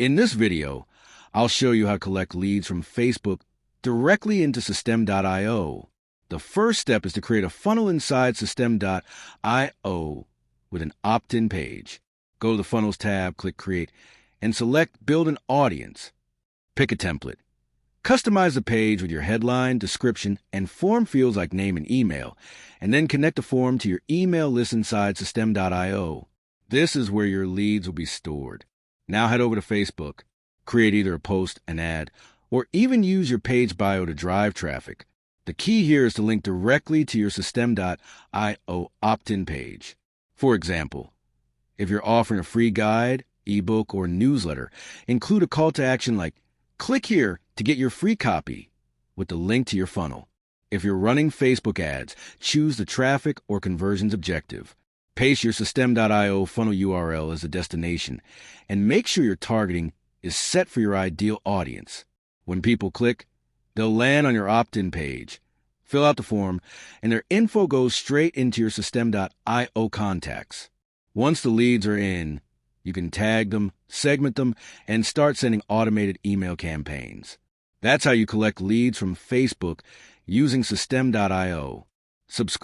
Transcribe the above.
In this video, I'll show you how to collect leads from Facebook directly into Systeme.io. The first step is to create a funnel inside Systeme.io with an opt-in page. Go to the Funnels tab, click Create, and select Build an Audience. Pick a template. Customize the page with your headline, description, and form fields like name and email, and then connect the form to your email list inside Systeme.io. This is where your leads will be stored. Now head over to Facebook, create either a post, an ad, or even use your page bio to drive traffic. The key here is to link directly to your Systeme.io opt-in page. For example, if you're offering a free guide, ebook, or newsletter, include a call to action like, click here to get your free copy with the link to your funnel. If you're running Facebook ads, choose the traffic or conversions objective. Paste your Systeme.io funnel URL as a destination, and make sure your targeting is set for your ideal audience. When people click, they'll land on your opt-in page, fill out the form, and their info goes straight into your Systeme.io contacts. Once the leads are in, you can tag them, segment them, and start sending automated email campaigns. That's how you collect leads from Facebook using Systeme.io. Subscribe.